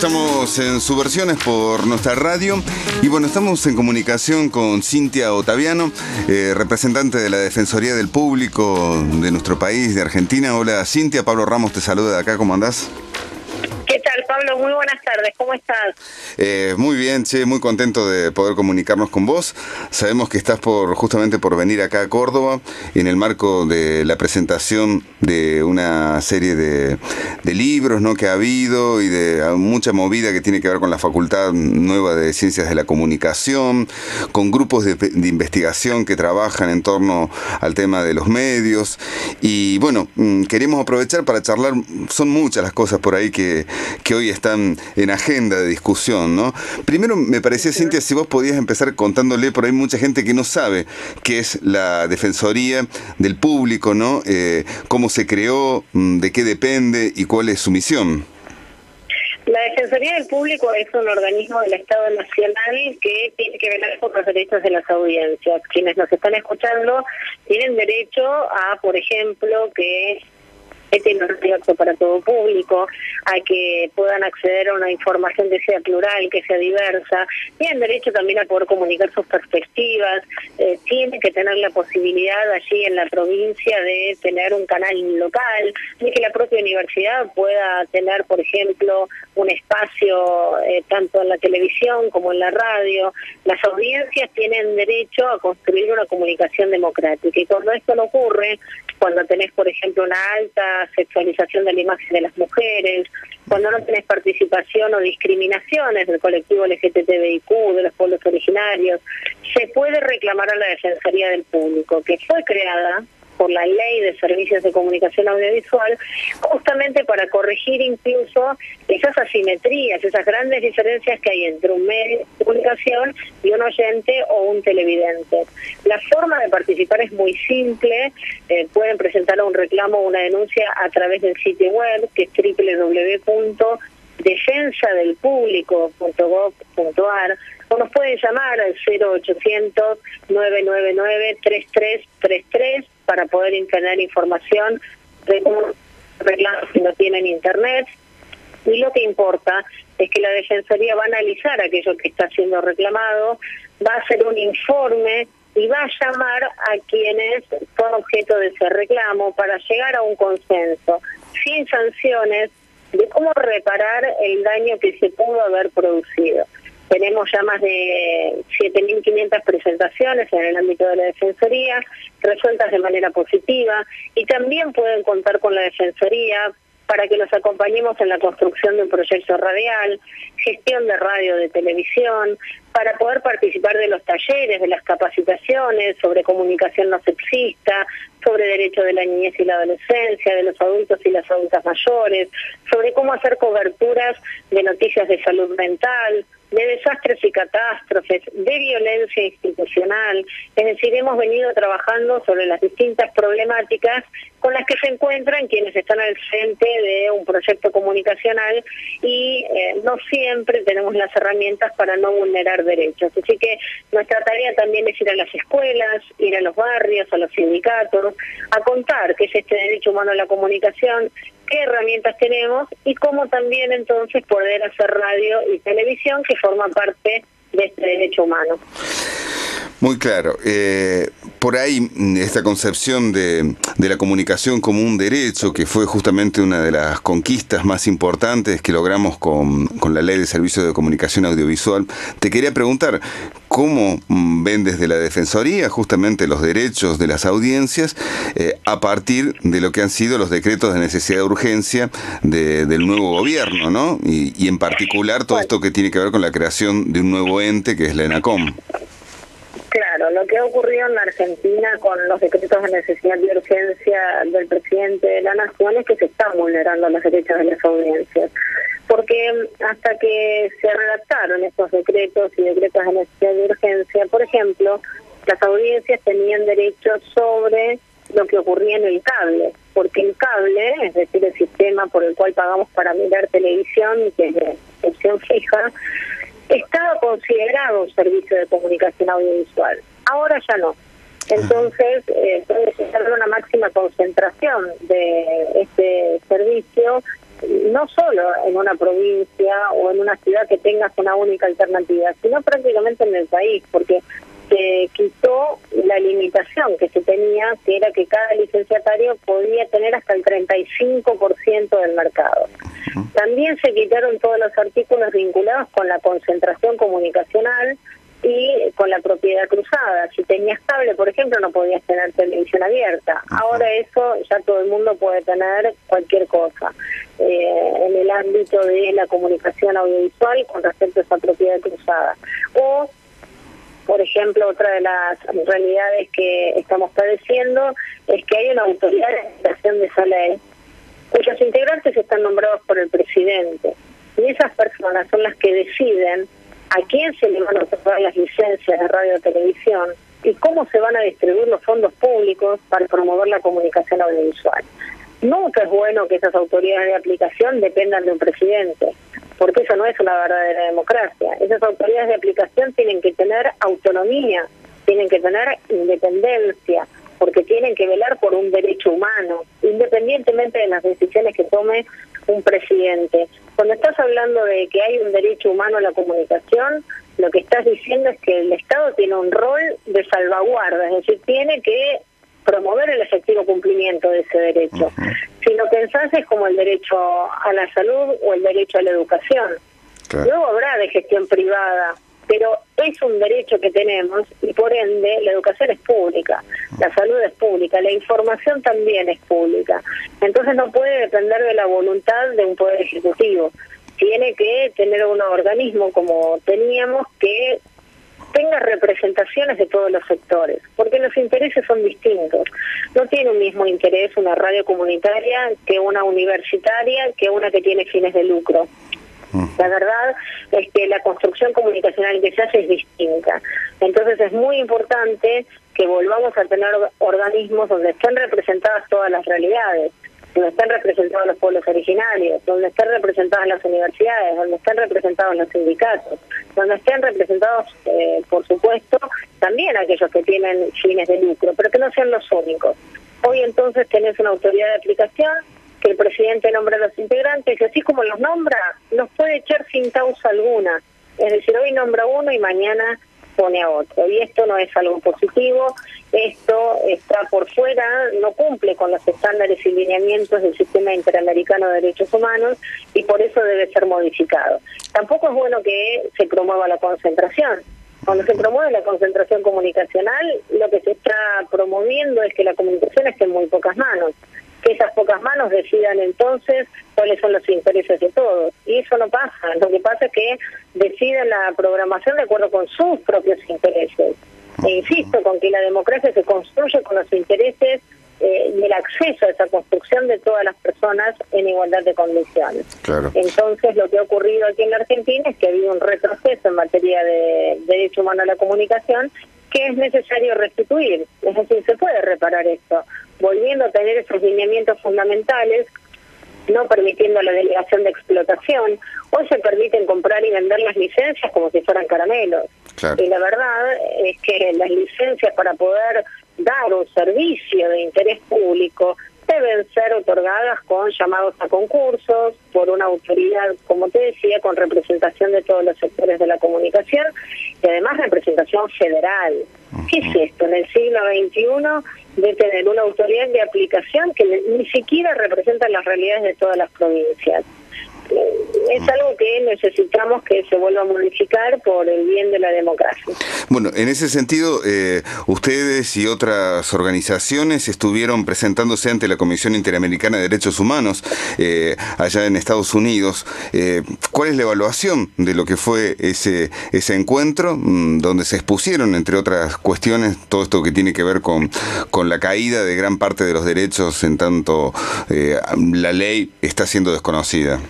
Estamos en Subversiones por nuestra radio y bueno, estamos en comunicación con Cintia Ottaviano, representante de la Defensoría del Público de nuestro país, de Argentina. Hola Cintia, Pablo Ramos te saluda de acá, ¿cómo andás? ¿Qué tal, Pablo? Muy buenas tardes, ¿cómo estás? Muy bien, che, muy contento de poder comunicarnos con vos. Sabemos que estás justamente por venir acá a Córdoba en el marco de la presentación de una serie de libros, ¿no?, que ha habido y de mucha movida que tiene que ver con la Facultad Nueva de Ciencias de la Comunicación, con grupos de investigación que trabajan en torno al tema de los medios. Y bueno, queremos aprovechar para charlar, son muchas las cosas por ahí que hoy están en agenda de discusión, ¿no? Primero me parecía, Cintia, si vos podías empezar contándole, por ahí mucha gente que no sabe qué es la Defensoría del Público, ¿no? Cómo se creó, de qué depende y cuál es su misión. La Defensoría del Público es un organismo del Estado Nacional que tiene que velar por los derechos de las audiencias. Quienes nos están escuchando tienen derecho a, por ejemplo, que no es abierto para todo público, a que puedan acceder a una información que sea plural, que sea diversa, tienen derecho también a poder comunicar sus perspectivas, tienen que tener la posibilidad allí en la provincia de tener un canal local, de que la propia universidad pueda tener, por ejemplo, un espacio tanto en la televisión como en la radio. Las audiencias tienen derecho a construir una comunicación democrática, y cuando esto no ocurre, cuando tenés, por ejemplo, una alta sexualización de la imagen de las mujeres, cuando no tenés participación o discriminaciones del colectivo LGTBIQ, de los pueblos originarios, se puede reclamar a la Defensoría del Público, que fue creada por la Ley de Servicios de Comunicación Audiovisual, justamente para corregir incluso esas asimetrías, esas grandes diferencias que hay entre un medio de comunicación y un oyente o un televidente. La forma de participar es muy simple, pueden presentar un reclamo o una denuncia a través del sitio web, que es www.defensadelpublico.gov.ar, o nos pueden llamar al 0800-999-3333 para poder tener información de cómo reclamar si no tienen internet. Y lo que importa es que la Defensoría va a analizar aquello que está siendo reclamado, va a hacer un informe y va a llamar a quienes son objeto de ese reclamo para llegar a un consenso, sin sanciones, de cómo reparar el daño que se pudo haber producido. Tenemos ya más de 7.500 presentaciones en el ámbito de la Defensoría, resueltas de manera positiva, y también pueden contar con la Defensoría para que los acompañemos en la construcción de un proyecto radial, gestión de radio, de televisión, para poder participar de los talleres, de las capacitaciones sobre comunicación no sexista, sobre derechos de la niñez y la adolescencia, de los adultos y las adultas mayores, sobre cómo hacer coberturas de noticias de salud mental, de desastres y catástrofes, de violencia institucional. Es decir, hemos venido trabajando sobre las distintas problemáticas con las que se encuentran quienes están al frente de un proyecto comunicacional y no siempre tenemos las herramientas para no vulnerar derechos. Así que nuestra tarea también es ir a las escuelas, ir a los barrios, a los sindicatos, a contar qué es este derecho humano a la comunicación, qué herramientas tenemos y cómo también entonces poder hacer radio y televisión que forman parte de este derecho humano. Muy claro. Por ahí esta concepción de la comunicación como un derecho, que fue justamente una de las conquistas más importantes que logramos con la Ley de Servicios de Comunicación Audiovisual, te quería preguntar, ¿cómo ven desde la Defensoría justamente los derechos de las audiencias a partir de lo que han sido los decretos de necesidad de urgencia del nuevo gobierno, ¿no? Y en particular todo esto que tiene que ver con la creación de un nuevo ente que es la ENACOM. Claro, lo que ha ocurrido en la Argentina con los decretos de necesidad de urgencia del presidente de la Nación es que se están vulnerando los derechos de las audiencias. Porque hasta que se redactaron estos decretos y decretos de necesidad de urgencia, por ejemplo, las audiencias tenían derechos sobre lo que ocurría en el cable, porque el cable, es decir, el sistema por el cual pagamos para mirar televisión, que es de opción fija, estaba considerado un servicio de comunicación audiovisual. Ahora ya no. Entonces, puede ser una máxima concentración de este servicio no solo en una provincia o en una ciudad que tengas una única alternativa, sino prácticamente en el país, porque se quitó la limitación que se tenía, que era que cada licenciatario podía tener hasta el 35% del mercado. También se quitaron todos los artículos vinculados con la concentración comunicacional y con la propiedad cruzada. Si tenías cable, por ejemplo, no podías tener televisión abierta. Ahora eso ya todo el mundo puede tener cualquier cosa. En el ámbito de la comunicación audiovisual con respecto a esa propiedad cruzada. O, por ejemplo, otra de las realidades que estamos padeciendo es que hay una autoridad de aplicación de esa ley cuyos integrantes están nombrados por el presidente. Y esas personas son las que deciden a quién se le van a otorgar las licencias de radio y televisión y cómo se van a distribuir los fondos públicos para promover la comunicación audiovisual. Nunca es bueno que esas autoridades de aplicación dependan de un presidente, porque eso no es una verdadera democracia. Esas autoridades de aplicación tienen que tener autonomía, tienen que tener independencia, porque tienen que velar por un derecho humano, independientemente de las decisiones que tome un presidente. Cuando estás hablando de que hay un derecho humano a la comunicación, lo que estás diciendo es que el Estado tiene un rol de salvaguarda, es decir, tiene que promover el efectivo cumplimiento de ese derecho. Si lo pensás es como el derecho a la salud o el derecho a la educación. Claro. Luego habrá de gestión privada, pero es un derecho que tenemos y por ende la educación es pública, la salud es pública, la información también es pública. Entonces no puede depender de la voluntad de un poder ejecutivo. Tiene que tener un organismo como teníamos que tenga representaciones de todos los sectores, porque los intereses son distintos. No tiene un mismo interés una radio comunitaria que una universitaria, que una que tiene fines de lucro. La verdad es que la construcción comunicacional que se hace es distinta. Entonces es muy importante que volvamos a tener organismos donde estén representadas todas las realidades, donde estén representados los pueblos originarios, donde estén representadas las universidades, donde estén representados los sindicatos, donde estén representados, por supuesto, también aquellos que tienen fines de lucro, pero que no sean los únicos. Hoy entonces tenés una autoridad de aplicación que el presidente nombra a los integrantes y así como los nombra, los puede echar sin causa alguna. Es decir, hoy nombra uno y mañana pone a otro. Y esto no es algo positivo, esto está por fuera, no cumple con los estándares y lineamientos del Sistema Interamericano de Derechos Humanos y por eso debe ser modificado. Tampoco es bueno que se promueva la concentración. Cuando se promueve la concentración comunicacional, lo que se está promoviendo es que la comunicación esté en muy pocas manos, que esas pocas manos decidan entonces cuáles son los intereses de todos. Y eso no pasa. Lo que pasa es que deciden la programación de acuerdo con sus propios intereses. E insisto con que la democracia se construye con los intereses y el acceso a esa construcción de todas las personas en igualdad de condiciones. Claro. Entonces lo que ha ocurrido aquí en la Argentina es que ha habido un retroceso en materia de derecho humano a la comunicación que es necesario restituir. Es decir, se puede reparar esto, volviendo a tener esos lineamientos fundamentales, no permitiendo la delegación de explotación. Hoy se permiten comprar y vender las licencias como si fueran caramelos. Claro. Y la verdad es que las licencias para poder dar un servicio de interés público deben ser otorgadas con llamados a concursos por una autoridad, como te decía, con representación de todos los sectores de la comunicación y además representación federal. ¿Qué es esto? En el siglo XXI de tener una autoridad de aplicación que ni siquiera representa las realidades de todas las provincias. Es algo que necesitamos que se vuelva a modificar por el bien de la democracia. Bueno, en ese sentido, ustedes y otras organizaciones estuvieron presentándose ante la Comisión Interamericana de Derechos Humanos allá en Estados Unidos. ¿Cuál es la evaluación de lo que fue ese encuentro, donde se expusieron, entre otras cuestiones, todo esto que tiene que ver con la caída de gran parte de los derechos en tanto la ley está siendo desconocida?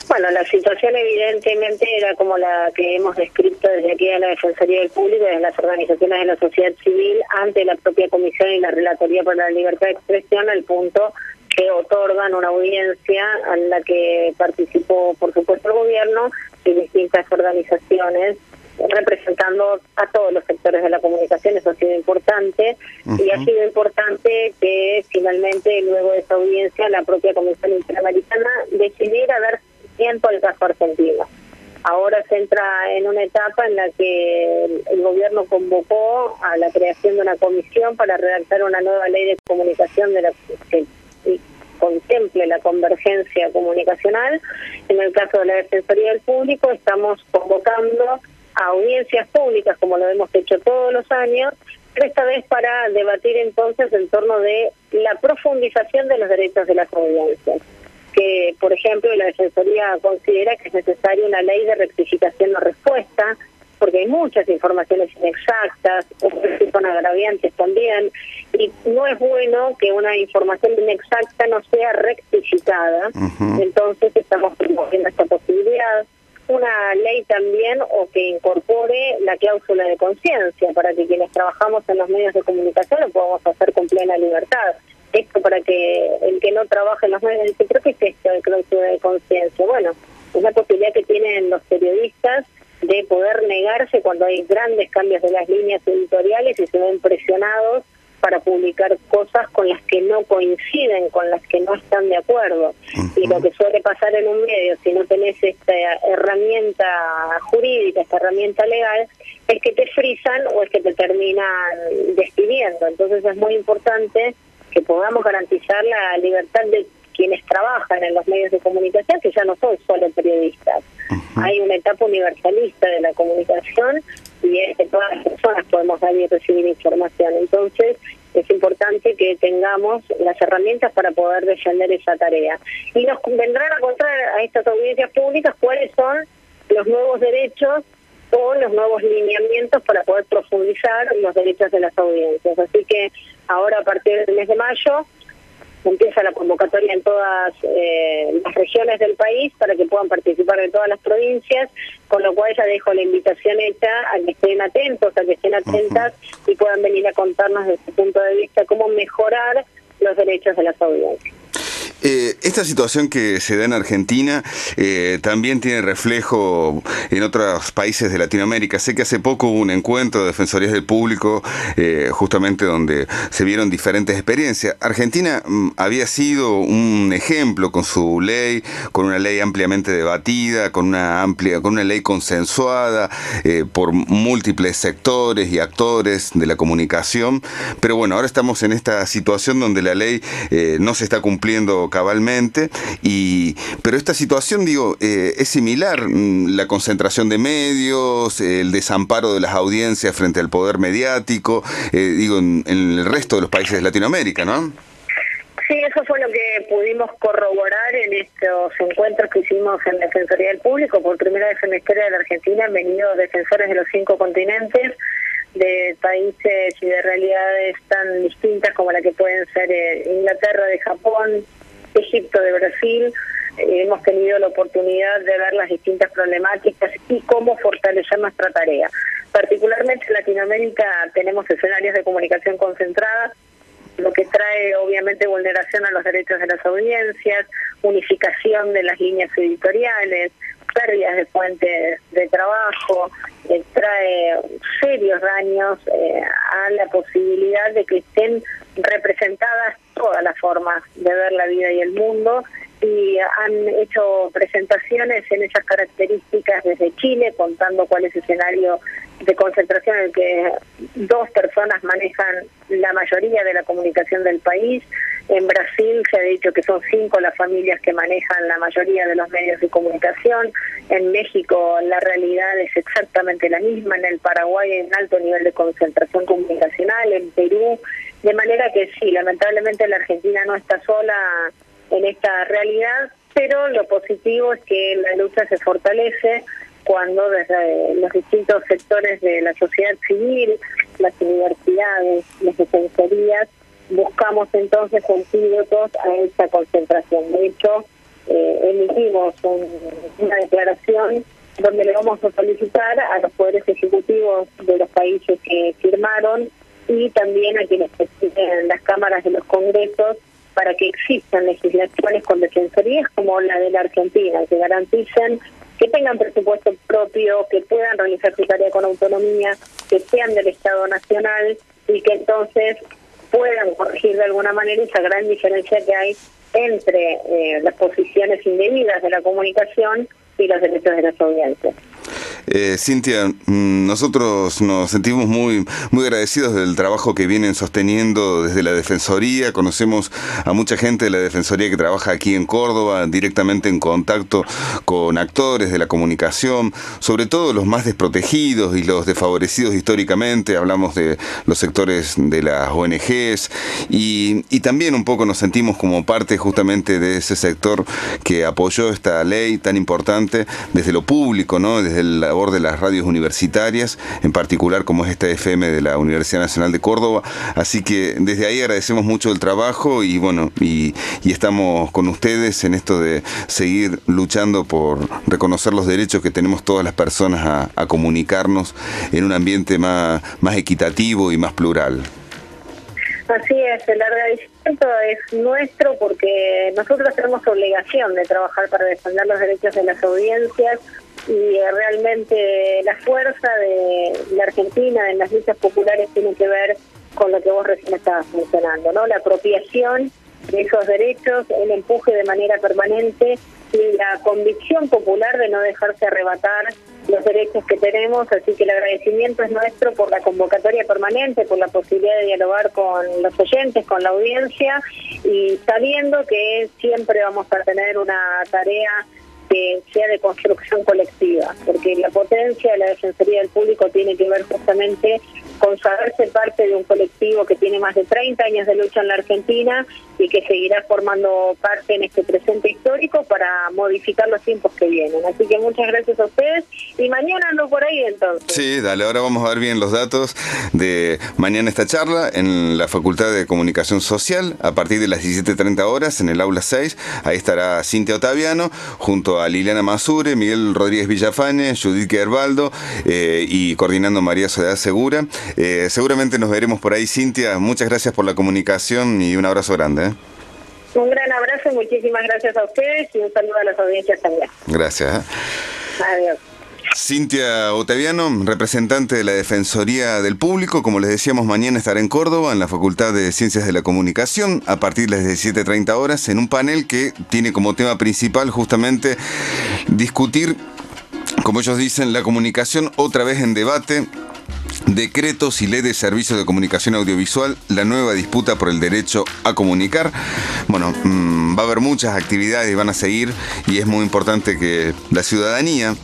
Bueno, la situación evidentemente era como la que hemos descrito desde aquí a la Defensoría del Público, desde las organizaciones de la sociedad civil, ante la propia Comisión y la Relatoría para la Libertad de Expresión, al punto que otorgan una audiencia en la que participó, por supuesto, el gobierno y distintas organizaciones representando a todos los sectores de la comunicación. Eso ha sido importante, y ha sido importante que finalmente, luego de esa audiencia, la propia Comisión Interamericana decidiera dar tiempo al caso argentino. Ahora se entra en una etapa en la que el gobierno convocó a la creación de una comisión para redactar una nueva ley de comunicación que contemple la convergencia comunicacional. En el caso de la Defensoría del Público, estamos convocando a audiencias públicas, como lo hemos hecho todos los años, pero esta vez para debatir entonces en torno de la profundización de los derechos de las audiencias. Que, por ejemplo, la Defensoría considera que es necesaria una ley de rectificación o respuesta, porque hay muchas informaciones inexactas, o que son agraviantes también, y no es bueno que una información inexacta no sea rectificada. Entonces estamos promoviendo esta posibilidad. Una ley también, o que incorpore la cláusula de conciencia, para que quienes trabajamos en los medios de comunicación lo podamos hacer con plena libertad. Esto para que el que no trabaja en los medios dice, ¿pero qué es esto de cláusula de conciencia? Bueno, es la posibilidad que tienen los periodistas de poder negarse cuando hay grandes cambios de las líneas editoriales y se ven presionados para publicar cosas con las que no coinciden, con las que no están de acuerdo. Y lo que suele pasar en un medio, si no tenés esta herramienta jurídica, esta herramienta legal, es que te frisan o es que te terminan despidiendo. Entonces es muy importante que podamos garantizar la libertad de quienes trabajan en los medios de comunicación, que ya no son solo periodistas. Hay una etapa universalista de la comunicación, y es que todas las personas podemos dar y recibir información. Entonces es importante que tengamos las herramientas para poder defender esa tarea. Y nos vendrán a contar a estas audiencias públicas cuáles son los nuevos derechos o los nuevos lineamientos para poder profundizar los derechos de las audiencias. Así que ahora, a partir del mes de mayo, empieza la convocatoria en todas las regiones del país para que puedan participar de todas las provincias, con lo cual ya dejo la invitación hecha a que estén atentos, a que estén atentas y puedan venir a contarnos desde su punto de vista cómo mejorar los derechos de las audiencias. Esta situación que se da en Argentina también tiene reflejo en otros países de Latinoamérica. Sé que hace poco hubo un encuentro de defensorías del público justamente donde se vieron diferentes experiencias. Argentina había sido un ejemplo con su ley, con una ley ampliamente debatida, con una ley consensuada por múltiples sectores y actores de la comunicación. Pero bueno, ahora estamos en esta situación donde la ley no se está cumpliendo cabalmente, pero esta situación, digo, es similar, la concentración de medios, el desamparo de las audiencias frente al poder mediático, digo, en el resto de los países de Latinoamérica, ¿no? Sí, eso fue lo que pudimos corroborar en estos encuentros que hicimos en Defensoría del Público. Por primera vez en la historia de la Argentina han venido defensores de los 5 continentes, de países y de realidades tan distintas como la que pueden ser Inglaterra, de Japón, Egipto, de Brasil. Hemos tenido la oportunidad de ver las distintas problemáticas y cómo fortalecer nuestra tarea. Particularmente en Latinoamérica tenemos escenarios de comunicación concentrada, lo que trae obviamente vulneración a los derechos de las audiencias, unificación de las líneas editoriales, pérdidas de fuentes de trabajo, trae serios daños a la posibilidad de que estén representadas todas las formas de ver la vida y el mundo, y han hecho presentaciones en esas características desde Chile, contando cuál es el escenario de concentración en el que 2 personas manejan la mayoría de la comunicación del país. En Brasil se ha dicho que son 5 las familias que manejan la mayoría de los medios de comunicación. En México la realidad es exactamente la misma. En el Paraguay hay un alto nivel de concentración comunicacional, en Perú. De manera que sí, lamentablemente la Argentina no está sola en esta realidad, pero lo positivo es que la lucha se fortalece cuando desde los distintos sectores de la sociedad civil, las universidades, las defensorías, buscamos entonces antídotos a esta concentración. De hecho, emitimos una declaración donde le vamos a solicitar a los poderes ejecutivos de los países que firmaron y también a quienes presiden las cámaras de los congresos para que existan legislaciones con defensorías como la de la Argentina, que garanticen que tengan presupuesto propio, que puedan realizar su tarea con autonomía, que sean del Estado Nacional y que entonces puedan corregir de alguna manera esa gran diferencia que hay entre las posiciones indebidas de la comunicación y los derechos de las audiencias. Cintia, nosotros nos sentimos muy agradecidos del trabajo que vienen sosteniendo desde la Defensoría. Conocemos a mucha gente de la Defensoría que trabaja aquí en Córdoba, directamente en contacto con actores de la comunicación, sobre todo los más desprotegidos y los desfavorecidos históricamente. Hablamos de los sectores de las ONGs y también un poco nos sentimos como parte justamente de ese sector que apoyó esta ley tan importante desde lo público, ¿no? Desde el labor de las radios universitarias, en particular como es esta FM de la Universidad Nacional de Córdoba. Así que desde ahí agradecemos mucho el trabajo y bueno, y estamos con ustedes en esto de seguir luchando por reconocer los derechos que tenemos todas las personas a comunicarnos en un ambiente más equitativo y más plural. Así es, el agradecimiento es nuestro porque nosotros tenemos obligación de trabajar para defender los derechos de las audiencias y realmente la fuerza de la Argentina en las luchas populares tiene que ver con lo que vos recién estabas mencionando, ¿no? La apropiación de esos derechos, el empuje de manera permanente y la convicción popular de no dejarse arrebatar los derechos que tenemos, así que el agradecimiento es nuestro por la convocatoria permanente, por la posibilidad de dialogar con los oyentes, con la audiencia y sabiendo que siempre vamos a tener una tarea que sea de construcción colectiva, porque la potencia de la Defensoría del Público tiene que ver justamente con saberse parte de un colectivo que tiene más de 30 años de lucha en la Argentina y que seguirá formando parte en este presente histórico para modificar los tiempos que vienen. Así que muchas gracias a ustedes y mañana ando por ahí entonces. Sí, dale, ahora vamos a ver bien los datos de mañana esta charla en la Facultad de Comunicación Social a partir de las 17:30 horas en el aula 6. Ahí estará Cintia Ottaviano junto a Liliana Masure, Miguel Rodríguez Villafañe, Judith Gerbaldo y coordinando María Soledad Segura. Seguramente nos veremos por ahí, Cintia. Muchas gracias por la comunicación y un abrazo grande. Un gran abrazo y muchísimas gracias a ustedes y un saludo a las audiencias también. Gracias. Adiós. Cintia Ottaviano, representante de la Defensoría del Público, como les decíamos, mañana estará en Córdoba, en la Facultad de Ciencias de la Comunicación, a partir de las 17:30 horas, en un panel que tiene como tema principal justamente discutir, como ellos dicen, la comunicación otra vez en debate, decretos y ley de servicios de comunicación audiovisual, la nueva disputa por el derecho a comunicar. Bueno, va a haber muchas actividades y van a seguir y es muy importante que la ciudadanía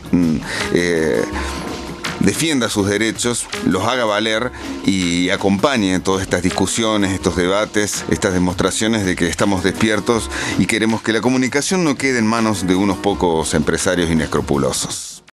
defienda sus derechos, los haga valer y acompañe todas estas discusiones, estos debates, estas demostraciones de que estamos despiertos y queremos que la comunicación no quede en manos de unos pocos empresarios inescrupulosos.